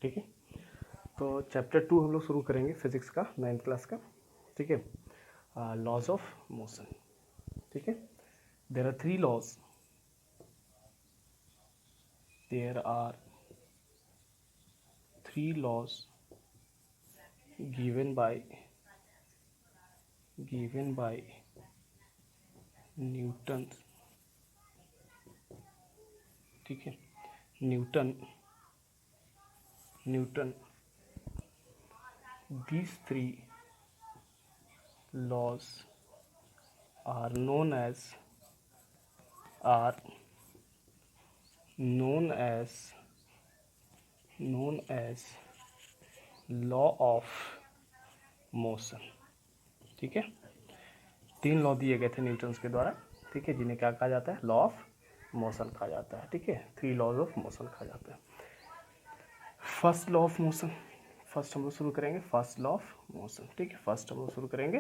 ठीक है। तो चैप्टर 2 हम लोग शुरू करेंगे फिजिक्स का 9th क्लास का। ठीक है, लॉज ऑफ मोशन। ठीक है, there are 3 laws, there are 3 laws given by Newton. ठीक है, Newton these 3 laws are known as law of motion. ठीक है, 3 लॉ दिए गए थे न्यूटन्स के द्वारा। ठीक है, जिन्हें क्या कहा जाता है? लॉ ऑफ मोशन कहा जाता है। ठीक है, 3 लॉज ऑफ मोशन कहा जाता है। First law of motion, first हम लोग शुरू करेंगे फर्स्ट लॉ ऑफ मोशन। ठीक है, फर्स्ट हम लोग शुरू करेंगे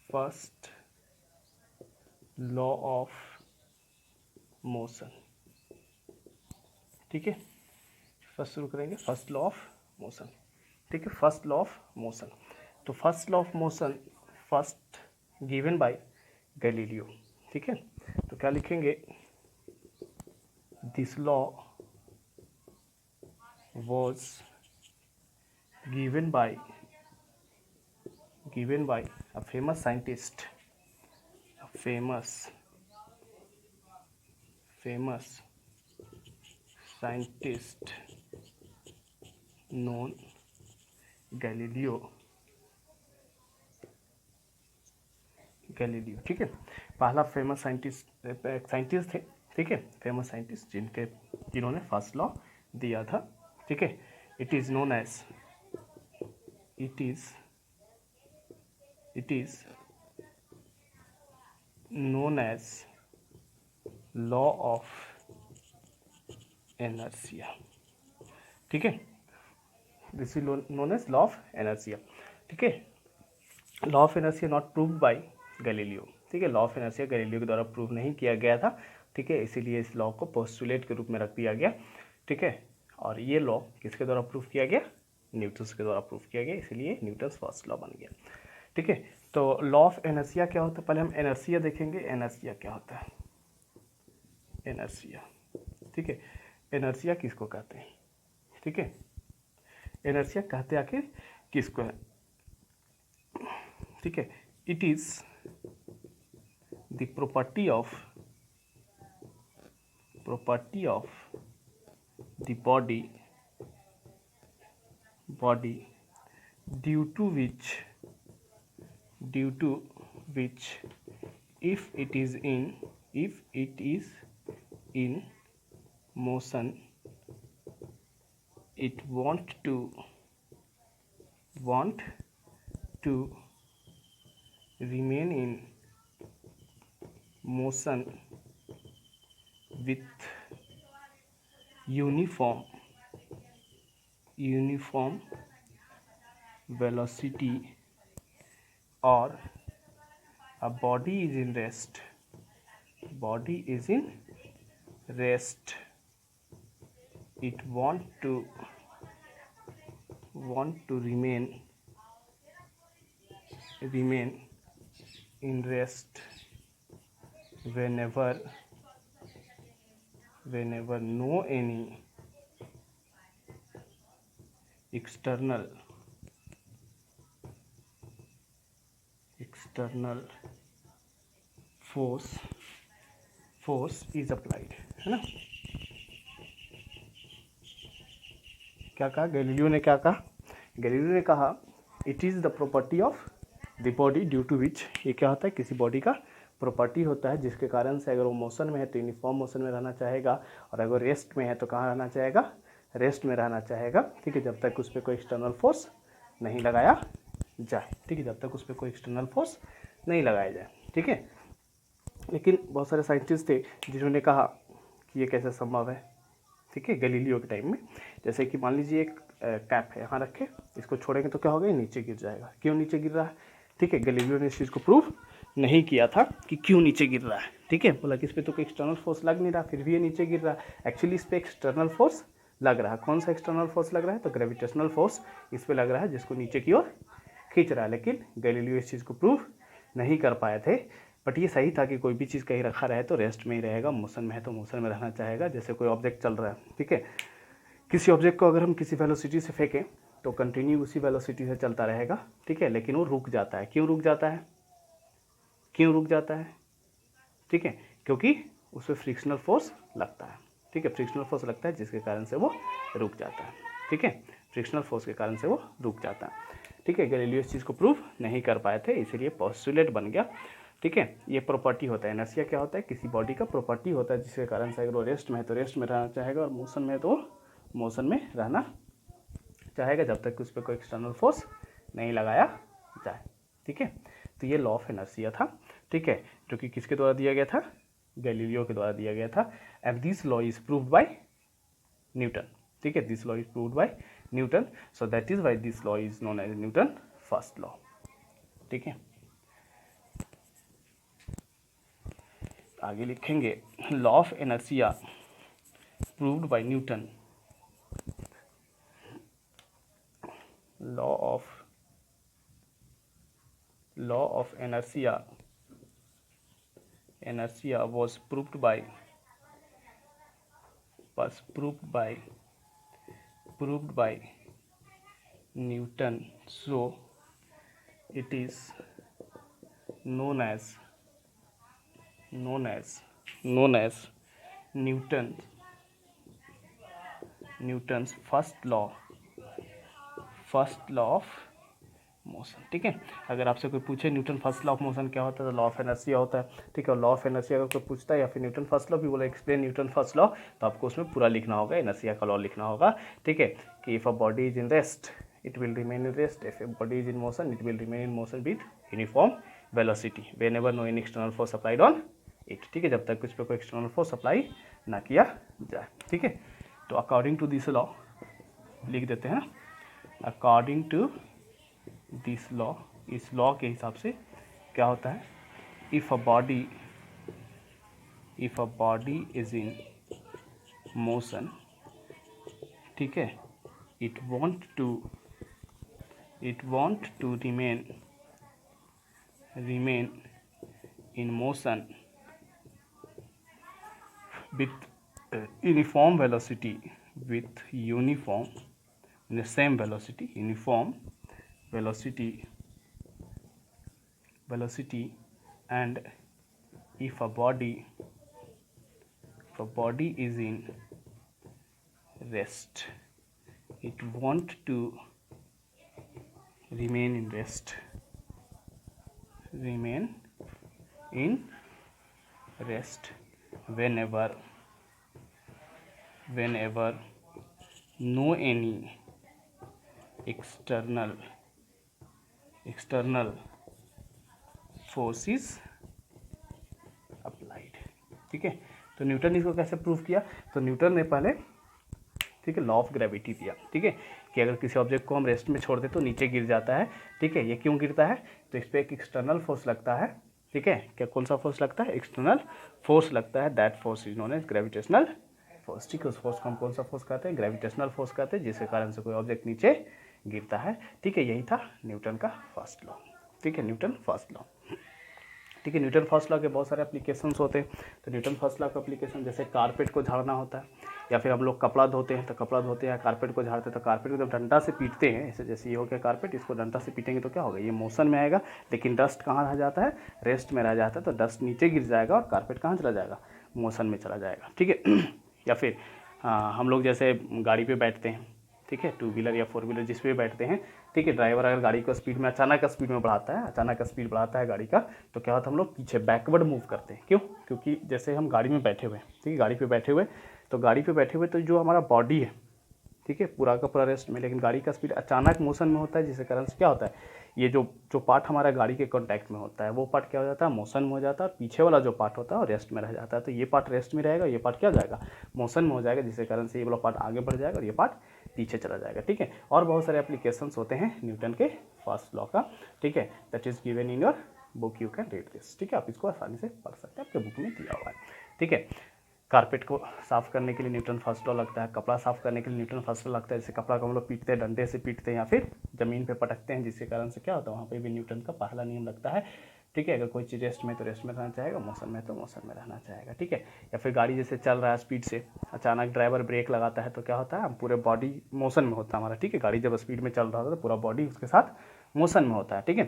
फर्स्ट लॉ ऑफ मोशन। ठीक है, फर्स्ट शुरू करेंगे फर्स्ट लॉ ऑफ मोशन। ठीक है, फर्स्ट लॉ ऑफ मोशन। तो first law of motion first given by Galileo. ठीक है, तो क्या लिखेंगे? This law was given by a famous scientist known Galileo. ठीक है, पहला फेमस साइंटिस्ट थे। ठीक है, फेमस साइंटिस्ट जिन्होंने फर्स्ट लॉ दिया था। ठीक है, it is known as law of inertia. ठीक है, this is known as law of inertia. ठीक है, law of inertia not proved bye Galileo. ठीक है, लॉ ऑफ इनर्शिया गैलीलियो के द्वारा प्रूव नहीं किया गया था। ठीक है, इसीलिए इस लॉ को पोस्टुलेट के रूप में रख दिया गया। ठीक है, और ये लॉ किसके द्वारा प्रूव किया गया? न्यूटन्स के द्वारा प्रूव किया गया, इसलिए न्यूटन्स फर्स्ट लॉ बन गया। ठीक है, तो लॉ ऑफ इनर्शिया क्या होता है? पहले हम इनर्शिया देखेंगे। इनर्शिया क्या होता है? इनर्शिया, ठीक है, इनर्शिया किसको कहते हैं? ठीक है, इनर्शिया कहते आखिर किसको है? ठीक है, it is the property of the body due to which if it is in motion it want to remain in motion with uniform velocity, or a body is in rest it want to remain in rest whenever no any external force is applied, है ना? क्या कहा Galileo ने? क्या कहा Galileo ने? कहा it is the property of the body due to which, ये क्या होता है? किसी बॉडी का प्रॉपर्टी होता है जिसके कारण से अगर वो मोशन में है तो यूनिफॉर्म मोशन में रहना चाहेगा, और अगर रेस्ट में है तो कहाँ रहना चाहेगा? रेस्ट में रहना चाहेगा। ठीक है, जब तक उस पर कोई एक्सटर्नल फोर्स नहीं लगाया जाए। ठीक है, जब तक उस पर कोई एक्सटर्नल फोर्स नहीं लगाया जाए। ठीक है, लेकिन बहुत सारे साइंटिस्ट थे जिन्होंने कहा कि ये कैसे संभव है। ठीक है, गैलीलियो के टाइम में, जैसे कि मान लीजिए एक कैप है, यहाँ रखे, इसको छोड़ेंगे तो क्या होगा? नीचे गिर जाएगा। क्यों नीचे गिर रहा है? ठीक है, गैलीलियो ने इस चीज़ को प्रूव नहीं किया था कि क्यों नीचे गिर रहा है। ठीक है, बोला कि इस पर तो कोई एक्सटर्नल फोर्स लग नहीं रहा, फिर भी ये नीचे गिर रहा है। एक्चुअली इस पर एक्सटर्नल फोर्स लग रहा है। कौन सा एक्सटर्नल फोर्स लग रहा है? तो ग्रेविटेशनल फोर्स इस पे लग रहा है जिसको नीचे की ओर खींच रहा है। लेकिन गैलीलियो इस चीज़ को प्रूव नहीं कर पाए थे। बट ये सही था कि कोई भी चीज़ कहीं रखा रहे तो रेस्ट में ही रहेगा, मोशन में है तो मोशन में रहना चाहेगा। जैसे कोई ऑब्जेक्ट चल रहा है, ठीक है, किसी ऑब्जेक्ट को अगर हम किसी वेलोसिटी से फेंकें तो कंटिन्यू उसी वेलोसिटी से चलता रहेगा, ठीक है, लेकिन वो रुक जाता है। क्यों रुक जाता है? क्यों रुक जाता है? ठीक है, क्योंकि उस पर फ्रिक्शनल फोर्स लगता है, ठीक है, फ्रिक्शनल फोर्स लगता है जिसके कारण से वो रुक जाता है, ठीक है, फ्रिक्शनल फोर्स के कारण से वो रुक जाता है, ठीक है। गैलीलियो इस चीज़ को प्रूव नहीं कर पाए थे, इसीलिए पोस्टुलेट बन गया, ठीक है। ये प्रॉपर्टी होता है, इनर्शिया क्या होता है? किसी बॉडी का प्रॉपर्टी होता है जिसके कारण से अगर वो रेस्ट में है तो रेस्ट में रहना चाहेगा, और मोशन में है तो मोशन में रहना चाहेगा जब तक कि उस पर कोई एक्सटर्नल फोर्स नहीं लगाया जाए, ठीक है। तो ये लॉ ऑफ इनर्शिया था, ठीक है, जो कि किसके द्वारा दिया गया था? गैलीलियो के द्वारा दिया गया था। And this law is proved by Newton, ठीक है, this law is proved by Newton, so that is why this law is known as Newton first law, ठीक है। आगे लिखेंगे law of inertia proved by Newton, law of inertia was proved by Newton, so it is known as Newton's first law of motion, ठीक है। अगर आपसे कोई पूछे Newton first law of motion क्या होता है तो लॉ ऑफ इनर्शिया होता है, ठीक है। लॉ ऑफ इनर्शिया अगर कोई पूछता है या फिर न्यूटन फर्स्ट लॉ भी बोला, एक्सप्लेन न्यूटन फर्स्ट लॉ, तो आपको उसमें पूरा लिखना होगा, इनर्शिया का लॉ लिखना होगा, ठीक है, कि if a body is in rest it will remain in rest, if a body is in motion it will remain in motion with uniform velocity whenever no any external force applied on it, ठीक है, जब तक उस पर कोई external force apply ना किया जाए, ठीक है। तो अकॉर्डिंग टू दिस लॉ लिख देते हैं, अकॉर्डिंग टू दिस लॉ, इस लॉ के हिसाब से क्या होता है? If a body is in motion, ठीक है, it want to remain in motion with uniform velocity, in the same velocity, uniform velocity, and if a body is in rest it want to remain in rest whenever no any external force is applied, ठीक है। तो Newton ने इसको कैसे prove किया? तो Newton ने पहले, ठीक है, लॉ ऑफ ग्रेविटी दिया, ठीक है, कि अगर किसी ऑब्जेक्ट को हम रेस्ट में छोड़ दें तो नीचे गिर जाता है, ठीक है। ये क्यों गिरता है? तो इस पर एक एक्सटर्नल फोर्स लगता है, ठीक है। क्या कौन सा फोर्स लगता है? एक्सटर्नल फोर्स लगता है, that force is known as gravitational force, ठीक है। उस फोर्स को हम कौन सा फोर्स कहते हैं? ग्रेविटेशनल फोर्स कहते हैं, जिसके कारण से कोई ऑब्जेक्ट नीचे गिरता है, ठीक है। यही था न्यूटन का फर्स्ट लॉ, ठीक है, न्यूटन फर्स्ट लॉ, ठीक है। न्यूटन फर्स्ट लॉ के बहुत सारे एप्लीकेशंस होते हैं। तो न्यूटन फर्स्ट लॉ का एप्लीकेशन जैसे कारपेट को झाड़ना होता है, या फिर हम लोग कपड़ा धोते हैं तो कपड़ा धोते हैं, कारपेट को झाड़ते हैं तो कारपेट को जब डंडा से पीटते हैं, ऐसे जैसे ये हो गया कारपेट, इसको डंडा से पीटेंगे तो क्या होगा? ये मोशन में आएगा, लेकिन डस्ट कहाँ रह जाता है? रेस्ट में रह जाता है। तो डस्ट नीचे गिर जाएगा और कारपेट कहाँ चला जाएगा? मोशन में चला जाएगा, ठीक है। या फिर हम लोग जैसे गाड़ी पे बैठते हैं, ठीक है, टू व्हीलर या फोर व्हीलर जिस पे बैठते हैं, ठीक है, ड्राइवर अगर गाड़ी को स्पीड में अचानक स्पीड में बढ़ाता है, अचानक स्पीड बढ़ाता है गाड़ी का, तो क्या होता है? हम लोग पीछे बैकवर्ड मूव करते हैं। क्यों? क्योंकि जैसे हम गाड़ी में बैठे हुए हैं, ठीक है, गाड़ी पे बैठे हुए तो जो हमारा बॉडी है, ठीक है, पूरा का पूरा रेस्ट में, लेकिन गाड़ी का स्पीड अचानक मोशन में होता है, जिसके कारण से क्या होता है? ये जो पार्ट हमारा गाड़ी के कांटेक्ट में होता है वो पार्ट क्या हो जाता है? मोशन में हो जाता है, और पीछे वाला जो पार्ट होता है वो रेस्ट में रह जाता है। तो ये पार्ट रेस्ट में रहेगा, ये पार्ट क्या हो जाएगा? मोशन में हो जाएगा, जिसके कारण से ये वाला पार्ट आगे बढ़ जाएगा और ये पार्ट पीछे चला जाएगा, ठीक है। और बहुत सारे एप्लीकेशंस होते हैं न्यूटन के फर्स्ट लॉ का, ठीक है, that is given in your book, you can read this, ठीक है, आप इसको आसानी से पढ़ सकते हैं, आपके बुक में दिया हुआ है, ठीक है। कारपेट को साफ़ करने के लिए न्यूटन फर्स्ट लॉ लगता है, कपड़ा साफ़ करने के लिए न्यूटन फर्स्ट लॉ लगता है। जैसे कपड़ा को हम लोग पीटते हैं, डंडे से पीटते हैं या फिर ज़मीन पे पटकते हैं, जिसके कारण से क्या होता है वहाँ पे भी न्यूटन का पहला नियम लगता है। ठीक है, अगर कोई चीज़ रेस्ट में तो रेस्ट में रहना चाहेगा, मोशन में तो मोशन में रहना चाहेगा। ठीक है, या फिर गाड़ी जैसे चल रहा है स्पीड से, अचानक ड्राइवर ब्रेक लगाता है तो क्या होता है, हम पूरे बॉडी मोशन में होता है हमारा। ठीक है, गाड़ी जब स्पीड में चल रहा होता है तो पूरा बॉडी उसके साथ मोशन में होता है। ठीक है,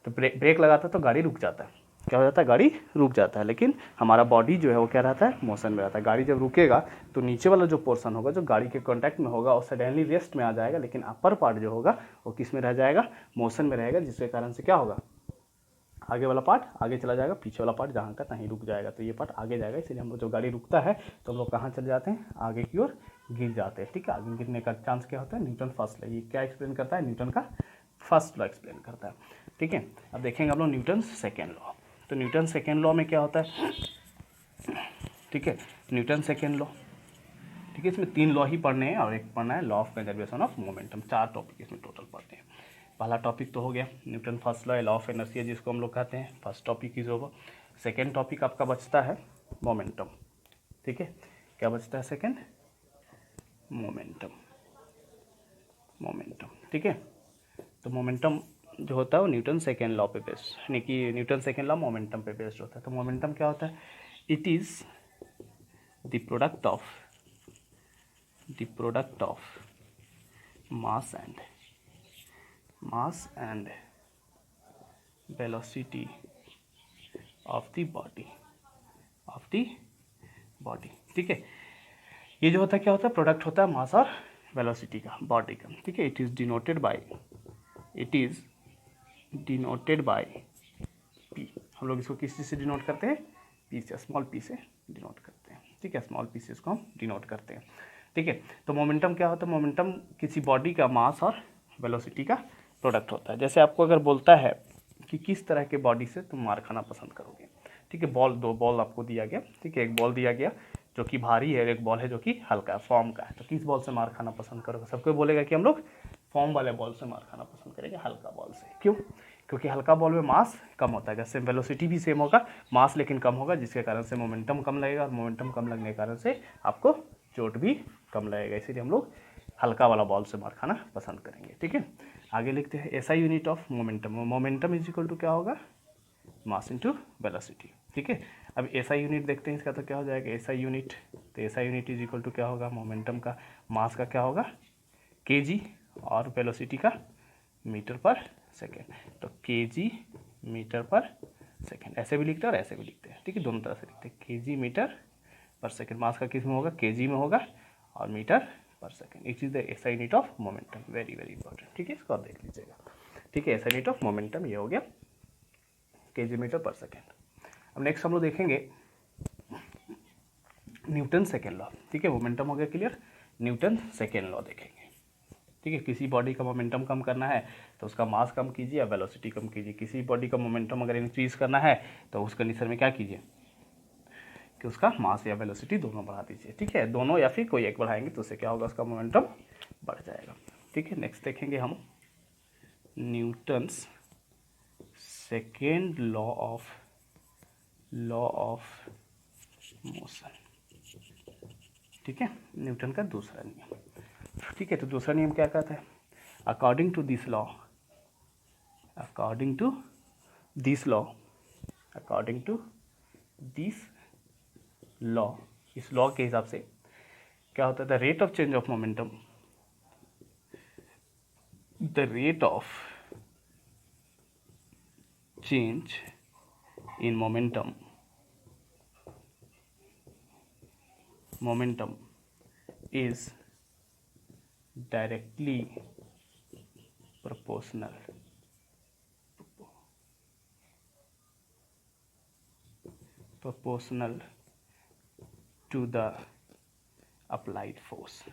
तो ब्रेक लगाता है तो गाड़ी रुक जाता है, क्या हो जाता है, गाड़ी रुक जाता है, लेकिन हमारा बॉडी जो है वो क्या रहता है, मोशन में रहता है। गाड़ी जब रुकेगा तो नीचे वाला जो पोर्शन होगा जो गाड़ी के कांटेक्ट में होगा वो सडनली रेस्ट में आ जाएगा, लेकिन अपर पार्ट जो होगा वो किस में रह जाएगा, मोशन में रहेगा, जिसके कारण से क्या होगा, आगे वाला पार्ट आगे चला जाएगा, पीछे वाला पार्ट जहाँ का तहीं रुक जाएगा। तो ये पार्ट आगे जाएगा, इसलिए हम लोग जो गाड़ी रुकता है तो हम लोग कहाँ चले जाते हैं, आगे की ओर गिर जाते हैं। ठीक है, आगे गिरने का चांस क्या होता है, न्यूटन फर्स्ट लॉ। ये क्या एक्सप्लेन करता है, न्यूटन का फर्स्ट लॉ एक्सप्लेन करता है। ठीक है, अब देखेंगे हम लोग न्यूटन सेकेंड लॉ। तो न्यूटन सेकेंड लॉ में क्या होता है, ठीक है, न्यूटन सेकेंड लॉ। ठीक है, इसमें 3 लॉ ही पढ़ने हैं और एक पढ़ना है law of conservation of momentum. 4 topic इसमें टोटल पढ़ते हैं। पहला टॉपिक तो हो गया Newton first law, law of inertia जिसको हम लोग कहते हैं। First topic is over. Second topic आपका बचता है मोमेंटम। ठीक है, क्या बचता है सेकेंड, मोमेंटम। मोमेंटम, ठीक है, तो मोमेंटम जो होता है वो न्यूटन सेकेंड लॉ पे बेस्ड, यानी कि न्यूटन सेकेंड लॉ मोमेंटम पे बेस्ड होता है। तो मोमेंटम क्या होता है, it is the product of mass and velocity of the body. ठीक है, ये जो होता है क्या होता है, प्रोडक्ट होता है मास और वेलोसिटी का, बॉडी का। ठीक है, it is denoted by P. हम लोग इसको किस चीज़ से डिनोट करते हैं, पी से, स्मॉल पी से डिनोट करते हैं। ठीक है, स्मॉल पी से इसको हम डिनोट करते हैं। ठीक है, तो मोमेंटम क्या होता है, मोमेंटम किसी बॉडी का मास और वेलोसिटी का प्रोडक्ट होता है। जैसे आपको अगर बोलता है कि किस तरह के बॉडी से तुम मार खाना पसंद करोगे। ठीक है, दो बॉल आपको दिया गया। ठीक है, एक बॉल दिया गया जो कि भारी है, एक बॉल है जो कि हल्का है, फॉर्म का है। तो किस बॉल से मार खाना पसंद करोगे, सबको बोलेगा कि हम लोग फॉर्म वाले बॉल से मार खाना पसंद करेंगे, हल्का बॉल से। क्यों, क्योंकि हल्का बॉल में मास कम होता है, जैसे वेलोसिटी भी सेम होगा, मास लेकिन कम होगा, जिसके कारण से मोमेंटम कम लगेगा, और मोमेंटम कम लगने के कारण से आपको चोट भी कम लगेगा। इसीलिए हम लोग हल्का वाला बॉल से मार खाना पसंद करेंगे। ठीक है, आगे लिखते हैं SI unit of momentum. Momentum is equal to क्या होगा, मास इनटू वेलोसिटी। ठीक है, अब एसआई यूनिट देखते हैं इसका, तो क्या हो जाएगा एसआई यूनिट। तो SI unit is equal to क्या होगा, मोमेंटम का मास का क्या होगा, केजी, और वेलोसिटी का मीटर पर सेकेंड। तो केजी मीटर पर सेकेंड, ऐसे भी लिखते हैं और ऐसे भी लिखते हैं। ठीक है, दोनों तरह से लिखते हैं, केजी मीटर पर सेकेंड। मास का किस में होगा, केजी में होगा, और मीटर पर second. It is the SI unit of momentum, very very important. ठीक है, इसको आप देख लीजिएगा। ठीक है, एसआई यूनिट ऑफ मोमेंटम ये हो गया, केजी मीटर पर सेकेंड। अब नेक्स्ट हम लोग देखेंगे न्यूटन सेकेंड लॉ। ठीक है, मोमेंटम हो गया क्लियर, न्यूटन सेकेंड लॉ देखेंगे। ठीक है, किसी बॉडी का मोमेंटम कम करना है तो उसका मास कम कीजिए या वेलोसिटी कम कीजिए। किसी बॉडी का मोमेंटम अगर इंक्रीज करना है तो उस कंडीशन में क्या कीजिए कि उसका मास या वेलोसिटी दोनों बढ़ा दीजिए। ठीक है, दोनों या फिर कोई एक बढ़ाएंगे तो उससे क्या होगा, उसका मोमेंटम बढ़ जाएगा। ठीक है, नेक्स्ट देखेंगे हम Newton's second law of motion. ठीक है, न्यूटन का दूसरा नियम। ठीक है, तो दूसरा नियम क्या कहता है, अकॉर्डिंग टू दिस लॉ, इस लॉ के हिसाब से क्या होता है, the rate of change of momentum, the rate of change in momentum is directly proportional to the applied force।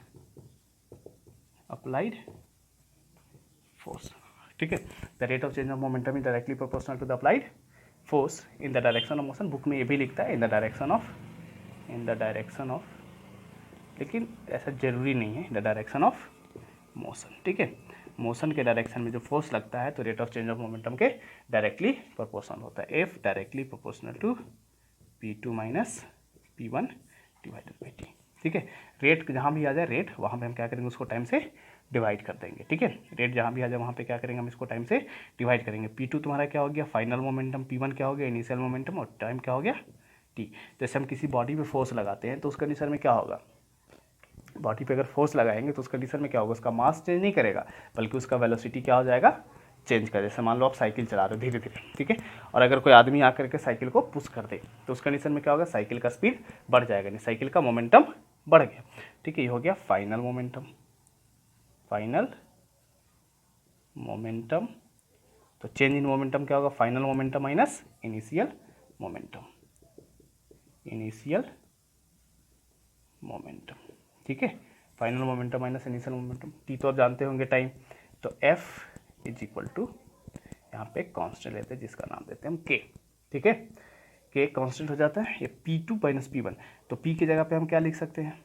ठीक है, the rate of change of momentum is directly proportional to the applied force in the direction of motion. Book में ये भी लिखता है इन the direction of, लेकिन ऐसा जरूरी नहीं है, इन द डायरेक्शन ऑफ मोशन। ठीक है, मोशन के डायरेक्शन में जो फोर्स लगता है तो rate of change of momentum के डायरेक्टली प्रोपोर्शनल होता है। F directly proportional to P2 minus P1। Divided by T. ठीक है, रेट जहाँ भी आ जाए रेट, वहाँ पे हम क्या करेंगे, उसको टाइम से डिवाइड कर देंगे। ठीक है, रेट जहाँ भी आ जाए वहाँ पे क्या करेंगे, हम इसको टाइम से डिवाइड करेंगे। P2 तुम्हारा क्या हो गया, फाइनल मोमेंटम, P1 क्या हो गया, इनिशियल मोमेंटम, और टाइम क्या हो गया, टी। जैसे हम किसी बॉडी पे फोर्स लगाते हैं तो उस कंडीशन में क्या होगा, बॉडी पे अगर फोर्स लगाएंगे तो उस कंडीशन में क्या होगा, उसका मास चेंज नहीं करेगा बल्कि उसका वेलोसिटी क्या हो जाएगा, चेंज कर। जैसे मान लो आप साइकिल चला रहे हो धीरे धीरे, ठीक है, और अगर कोई आदमी आकर के साइकिल को पुश कर दे तो उस कंडीशन में क्या होगा, साइकिल का स्पीड बढ़ जाएगा, नहीं साइकिल का मोमेंटम बढ़ गया। ठीक है, ये हो गया फाइनल मोमेंटम, फाइनल मोमेंटम। तो चेंज इन मोमेंटम क्या होगा, final momentum minus initial momentum, initial momentum. ठीक है, final momentum minus initial momentum. T तो आप जानते होंगे टाइम, तो एफ इज इक्वल टू, यहाँ पे कांस्टेंट लेते हैं जिसका नाम देते हैं हम के। ठीक है, के कांस्टेंट हो जाता है, ये P2 माइनस P1, तो P की जगह पे हम क्या लिख सकते हैं,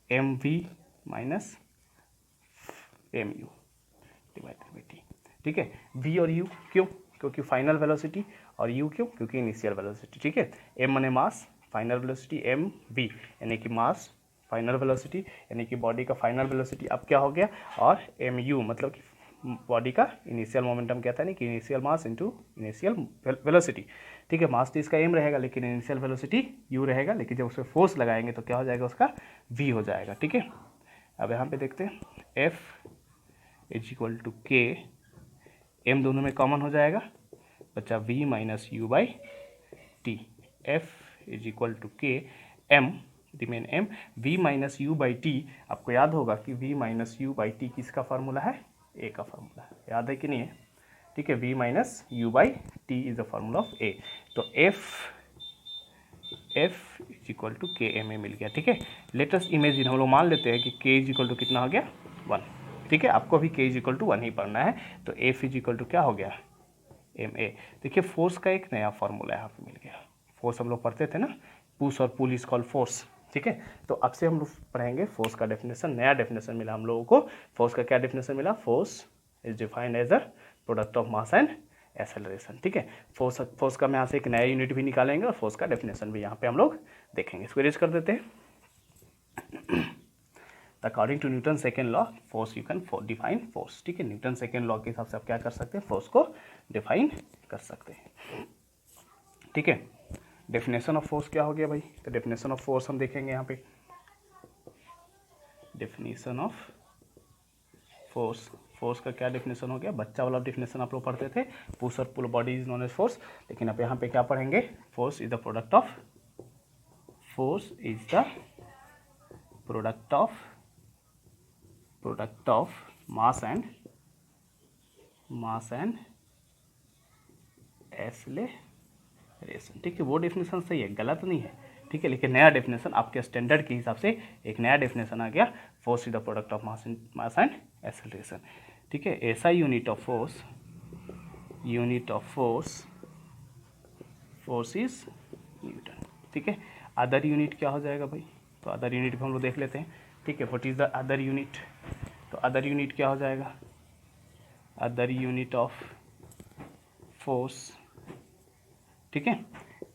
M V minus M U divided by T. ठीक है, V और U क्यों, क्योंकि फाइनल वेलोसिटी, और U क्यों, क्योंकि इनिशियल वेलोसिटी। ठीक है, M माने मास, फाइनल वेलोसिटी, एम वी यानी कि मास, फाइनल वेलोसिटी यानी कि बॉडी का फाइनल वेलोसिटी अब क्या हो गया, और एम यू मतलब कि बॉडी का इनिशियल मोमेंटम क्या था, नहीं कि initial mass into initial velocity. ठीक है, मास तो इसका एम रहेगा लेकिन इनिशियल वेलोसिटी यू रहेगा, लेकिन जब उसमें फोर्स लगाएंगे तो क्या हो जाएगा, उसका वी हो जाएगा। ठीक है, अब यहाँ पे देखते हैं, F is equal to K, M दोनों में कॉमन हो जाएगा, बच्चा V minus U by T. F is equal to K, M remain M, V minus U by T. आपको याद होगा कि V minus U by T किसका फार्मूला है, ए का फार्मूला है, याद है कि नहीं है। ठीक है, V minus U by T is the formula of A. तो F is equal to K M A मिल गया। ठीक है, लेटेस्ट इमेजिन, हम लोग मान लेते हैं कि के इज इक्वल टू कितना हो गया, 1। ठीक है, आपको अभी के इज इक्वल टू 1 ही पढ़ना है, तो एफ इज इक्वल टू क्या हो गया, एम ए। देखिए फोर्स का एक नया फार्मूला यहाँ पे मिल गया। फोर्स हम लोग पढ़ते थे ना, पुश और पुल इज कॉल्ड फोर्स। ठीक है, तो अब से हम लोग पढ़ेंगे फोर्स का डेफिनेशन, नया डेफिनेशन मिला हम लोगों को। फोर्स का क्या डेफिनेशन मिला, force is defined as a product of mass and acceleration. ठीक है, फोर्स का हम यहाँ से एक नया यूनिट भी निकालेंगे और फोर्स का डेफिनेशन भी यहाँ पे हम लोग देखेंगे। इसको इरेज कर देते हैं। According to Newton second law, force you can define force. ठीक है, न्यूटन सेकेंड लॉ के हिसाब से आप क्या कर सकते हैं, फोर्स को डिफाइन कर सकते हैं। ठीक है, डेफिनेशन ऑफ फोर्स क्या हो गया भाई, तो डेफिनेशन ऑफ फोर्स हम देखेंगे यहाँ पे। डेफिनेशन ऑफ फोर्स, फोर्स का क्या डेफिनेशन हो गया, बच्चा वाला डेफिनेशन आप लोग पढ़ते थे, पुश और pull body is known as force, लेकिन अब यहाँ पे क्या पढ़ेंगे, force is the product of, force is the product of mass and acceleration. ठीक है, वो डेफिनेशन सही है, गलत नहीं है। ठीक है, लेकिन नया डेफिनेशन आपके स्टैंडर्ड के हिसाब से एक नया डेफिनेशन आ गया, force is the product of mass and acceleration. ठीक है, ऐसा unit of force is Newton. ठीक है, अदर यूनिट क्या हो जाएगा भाई, तो अदर यूनिट भी हम लोग देख लेते हैं। ठीक है, what is the other unit, तो अदर यूनिट क्या हो जाएगा, अदर यूनिट ऑफ फोर्स। ठीक है,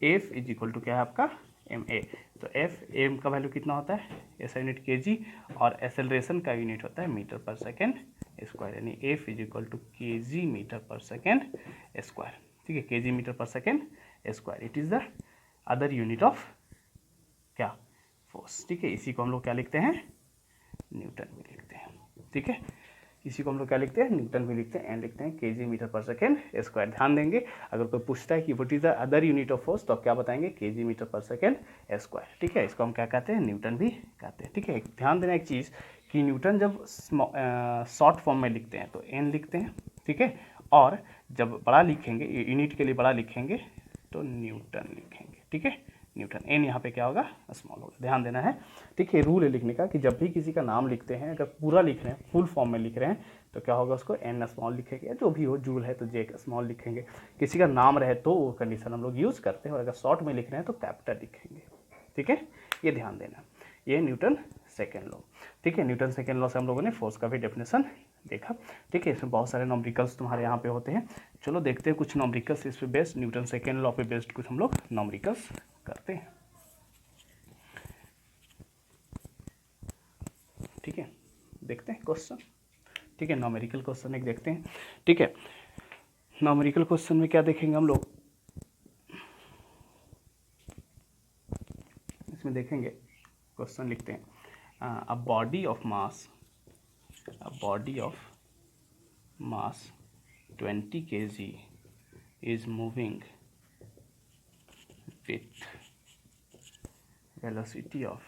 एफ इज इक्वल टू क्या है आपका, एम ए। तो एफ एम का वैल्यू कितना होता है, ऐसा यूनिट के जी, और एक्सेलरेशन का यूनिट होता है मीटर पर सेकेंड स्क्वायर, यानी एफ इज इक्वल टू के जी मीटर पर सेकेंड स्क्वायर। ठीक है, के जी मीटर पर second square, it is the other unit of क्या, फोर्स। ठीक है, इसी को हम लोग क्या लिखते हैं, न्यूटन भी लिखते हैं। ठीक है, इसी को हम लोग क्या लिखते हैं, न्यूटन भी लिखते हैं, एंड लिखते हैं के जी मीटर पर सेकेंड स्क्वायर। ध्यान देंगे, अगर कोई पूछता है कि what is the other unit of force, तो आप क्या बताएंगे, के जी मीटर पर सेकेंड स्क्वायर। ठीक है, इसको हम क्या कहते हैं, न्यूटन भी कहते हैं। ठीक है, ध्यान देना एक चीज़ कि न्यूटन जब शॉर्ट फॉर्म में लिखते हैं तो एन लिखते हैं। ठीक है, और जब बड़ा लिखेंगे, यूनिट के लिए बड़ा लिखेंगे तो न्यूटन लिखेंगे। ठीक है, न्यूटन, एन यहाँ पे क्या होगा, स्मॉल होगा, ध्यान देना है। ठीक है, रूल है लिखने का कि जब भी किसी का नाम लिखते हैं, अगर पूरा लिख रहे हैं, फुल फॉर्म में लिख रहे हैं, तो क्या होगा, उसको एन स्मॉल लिखेंगे, जो भी हो, जूल है तो जे स्मॉल लिखेंगे। किसी का नाम रहे तो वो कंडीशन हम लोग यूज़ करते हैं, और अगर शॉर्ट में लिख रहे हैं तो कैपिटल लिखेंगे। ठीक है, ये ध्यान देना, ये न्यूटन सेकेंड लॉ। ठीक है, न्यूटन सेकेंड लॉ से हम लोगों ने फोर्स का भी डेफिनेशन देखा। ठीक है, इसमें बहुत सारे नॉमरिकल्स तुम्हारे यहाँ पे होते हैं। चलो देखते हैं कुछ नॉमरिकल्स इस पे बेस्ड, न्यूटन सेकेंड लॉ पे बेस्ड कुछ हम लोग नॉमरिकल्स करते हैं। ठीक है, देखते हैं क्वेश्चन। ठीक है, न्यूमेरिकल क्वेश्चन एक देखते हैं। ठीक है, न्यूमेरिकल क्वेश्चन में क्या देखेंगे हम लोग, इसमें देखेंगे क्वेश्चन लिखते हैं, a body of mass 20 kg is moving with velocity of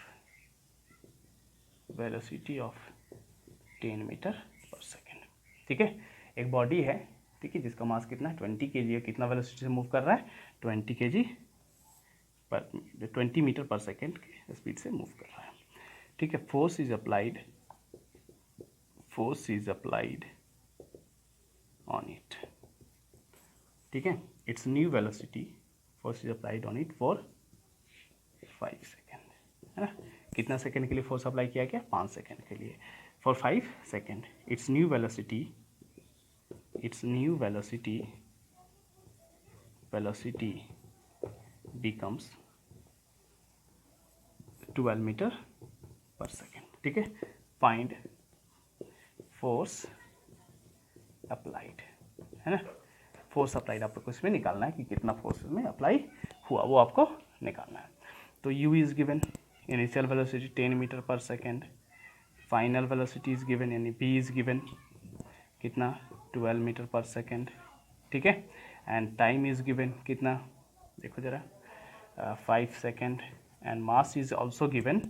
10 metre पर सेकेंड। ठीक है, एक बॉडी है, ठीक है, जिसका मास कितना है 20 kg है, कितना वेलोसिटी से मूव कर रहा है 20 kg पर 20 मीटर पर सेकेंड की स्पीड से मूव कर रहा है। ठीक है, force is applied on it. ठीक है, it's new velocity, force is applied on it for 5 second, है ना। कितना सेकेंड के लिए फोर्स अप्लाई किया गया, 5 सेकेंड के लिए, for 5 second. Its new velocity becomes 12 metre पर सेकेंड। ठीक है, फाइंड फोर्स अप्लाइड, है ना। फोर्स अप्लाइड आपको इसमें निकालना है कि कितना फोर्स में अप्लाई हुआ, वो आपको निकालना है। तो u is given, initial velocity 10 metre पर second, final velocity is given, यानी v इज गिवन कितना 12 मीटर पर सेकेंड। ठीक है, एंड टाइम इज गिवन कितना, देखो जरा 5 second, and mass is also given,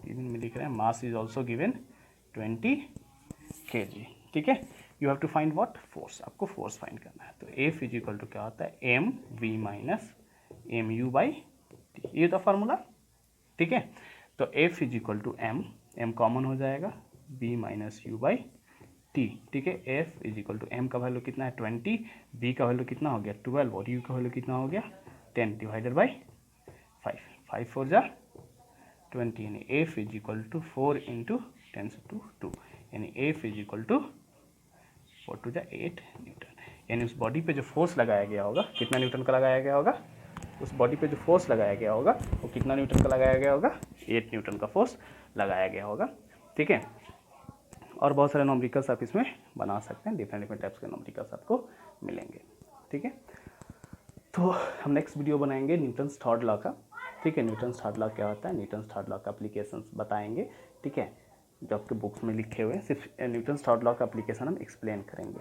में लिख रहे हैं mass is also given 20 kg। ठीक है, you have to find what, force, आपको फोर्स फाइंड करना है। तो F इज इक्वल टू क्या होता है, M V minus M U by T, ये तो फार्मूला। ठीक है, तो F is equal to M common हो जाएगा, v minus U by T. ठीक है, F is equal to M का वैल्यू कितना है 20, v का वैल्यू कितना हो गया 12, और u का वैल्यू कितना हो गया 10 डिवाइडेड बाई 5 4 जा 20, यानी F is equal to 4 into 10 to 2, यानी F is equal to 4 two जा 8 न्यूटन। यानी उस बॉडी पे जो फोर्स लगाया गया होगा, कितना न्यूटन का लगाया गया होगा, उस बॉडी पे जो फोर्स लगाया गया होगा वो कितना न्यूटन का लगाया गया होगा, 8 न्यूटन का फोर्स लगाया गया होगा। ठीक है, और बहुत सारे न्यूमेरिकल्स आप इसमें बना सकते हैं, डिफरेंट टाइप्स के न्यूमेरिकल्स आपको मिलेंगे। ठीक है, तो हम नेक्स्ट वीडियो बनाएंगे न्यूटन्स थर्ड लॉ का। ठीक है, न्यूटन्स थर्ड लॉ क्या होता है, न्यूटन्स थर्ड लॉ का एप्लीकेशंस बताएंगे। ठीक है, जो आपके बुक्स में लिखे हुए हैं, सिर्फ न्यूटन्स थर्ड लॉ का एप्लीकेशन हम एक्सप्लेन करेंगे।